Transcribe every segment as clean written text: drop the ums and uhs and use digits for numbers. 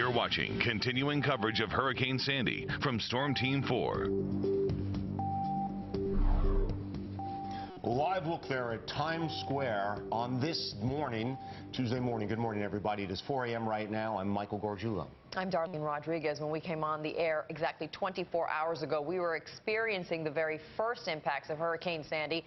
You're watching continuing coverage of Hurricane Sandy from Storm Team 4. Live look there at Times Square on this morning, Tuesday morning. Good morning, everybody. It is 4 a.m. right now. I'm Michael Gargiulo. I'm Darlene Rodriguez. When we came on the air exactly 24 hours ago, we were experiencing the very first impacts of Hurricane Sandy.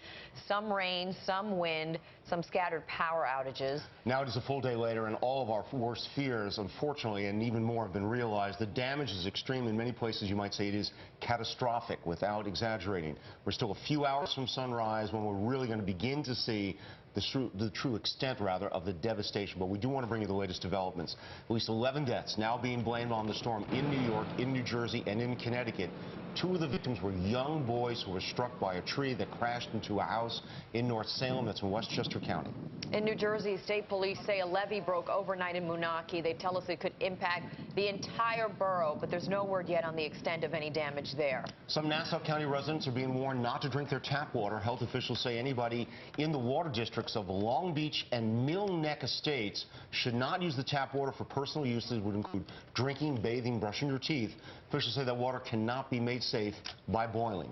Some rain, some wind, some scattered power outages. Now it is a full day later, and all of our worst fears, unfortunately, and even more have been realized. The damage is extreme. In many places, you might say it is catastrophic, without exaggerating. We're still a few hours from sunrise when we're really going to begin to see the true extent, rather, of the devastation. But we do want to bring you the latest developments. At least 11 deaths now being blamed on the storm in New York, in New Jersey, and in Connecticut. Two of the victims were young boys who were struck by a tree that crashed into a house in North Salem. That's in Westchester County. In New Jersey, state police say a levee broke overnight in Moonachie. They tell us it could impact the entire borough, but there's no word yet on the extent of any damage there. Some Nassau County residents are being warned not to drink their tap water. Health officials say anybody in the water districts of Long Beach and Mill Neck estates should not use the tap water for personal uses. Would include drinking, bathing, brushing your teeth. Officials say that water cannot be made safe by boiling.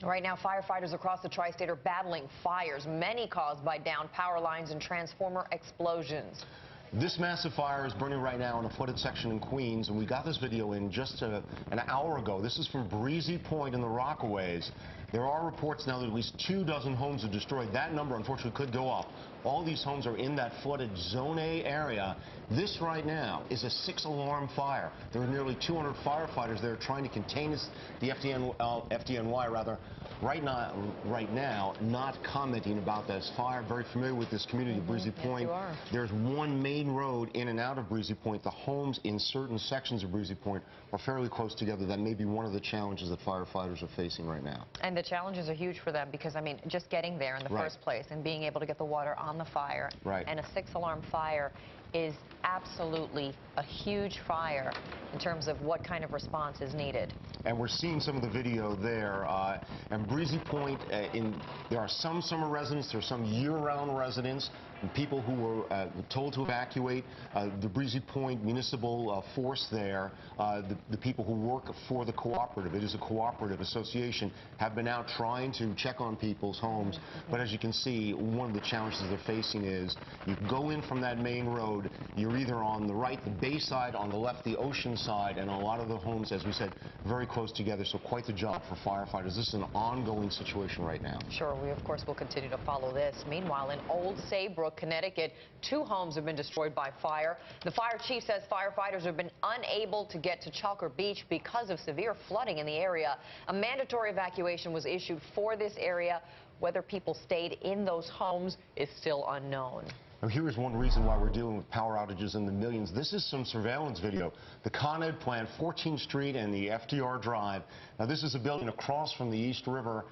Right now, firefighters across the tri-state are battling fires, many caused by downed power lines and transformer explosions. This massive fire is burning right now in a flooded section in Queens, and we got this video in just an hour ago. This is from Breezy Point in the Rockaways. There are reports now that at least 24 homes are destroyed. That number, unfortunately, could go up. All these homes are in that flooded Zone A area. This right now is a 6-alarm fire. There are nearly 200 firefighters there trying to contain this, the FDNY, rather. Right now, not commenting about this fire. Very familiar with this community of Breezy Point. Yes, there's one main road in and out of Breezy Point. The homes in certain sections of Breezy Point are fairly close together. That may be one of the challenges that firefighters are facing right now. And the challenges are huge for them because, I mean, just getting there in the first place and being able to get the water on the fire. And a 6-alarm fire is absolutely a huge fire in terms of what kind of response is needed. And we're seeing some of the video there. And Breezy Point, there are some summer residents, there are some year-round residents, and people who were told to evacuate. The Breezy Point Municipal Force there, the people who work for the cooperative, it is a cooperative association, have been out trying to check on people's homes. But as you can see, one of the challenges they're facing is you go in from that main road, you're either on the right, the bay side, on the left, the ocean side, and a lot of the homes, as we said, very close together, so quite the job for firefighters. This is an ongoing situation right now. Sure, we of course will continue to follow this. Meanwhile, in Old Saybrook, Connecticut, 2 homes have been destroyed by fire. The fire chief says firefighters have been unable to get to Chalker Beach because of severe flooding in the area. A mandatory evacuation was issued for this area. Whether people stayed in those homes is still unknown. Now, here is one reason why we're dealing with power outages in the millions. This is some surveillance video. The Con Ed plant, 14th Street and the FDR Drive. Now, this is a building across from the East River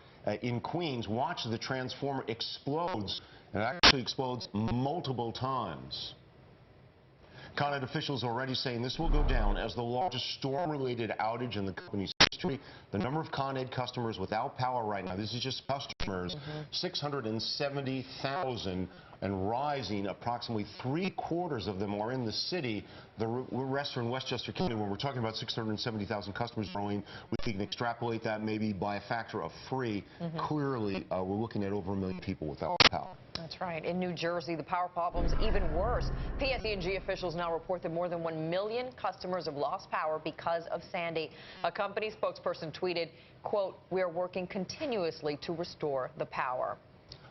in Queens. Watch, the transformer explodes, and it actually explodes multiple times. Con Ed officials are already saying this will go down as the largest storm-related outage in the company's history. The number of Con Ed customers without power right now, this is just customers, 670,000 and rising. Approximately 3/4 of them are in the city. The rest are in Westchester County. When we're talking about 670,000 customers growing, we can extrapolate that maybe by a factor of 3. Clearly, we're looking at over 1 million people without power. That's right. In New Jersey, the power problem's even worse. PSE&G officials now report that more than 1 million customers have lost power because of Sandy. A company spokesperson tweeted, quote, "We are working continuously to restore the power."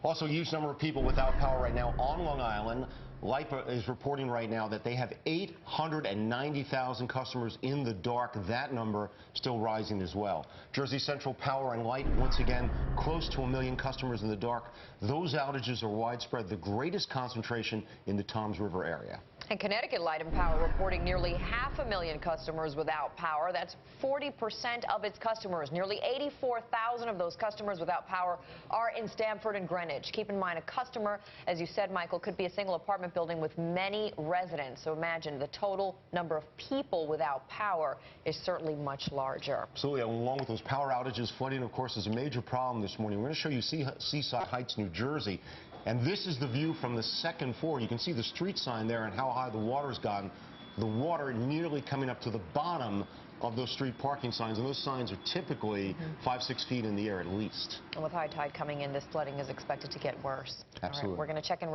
Also, a huge number of people without power right now on Long Island. LIPA is reporting right now that they have 890,000 customers in the dark. That number still rising as well. Jersey Central Power and Light, once again, close to 1 million customers in the dark. Those outages are widespread, the greatest concentration in the Toms River area. And Connecticut Light and Power reporting nearly 500,000 customers without power. That's 40% of its customers. Nearly 84,000 of those customers without power are in Stamford and Greenwich. Keep in mind, a customer, as you said, Michael, could be a single apartment building with many residents. So imagine the total number of people without power is certainly much larger. Absolutely. Along with those power outages, flooding, of course, is a major problem this morning. We're going to show you Seaside Heights, New Jersey. And this is the view from the second floor. You can see the street sign there and how high the water's gotten. the water nearly coming up to the bottom of those street parking signs, and those signs are typically 5-6 feet in the air at least. And with high tide coming in, this flooding is expected to get worse. Absolutely. All right, we're going to check in.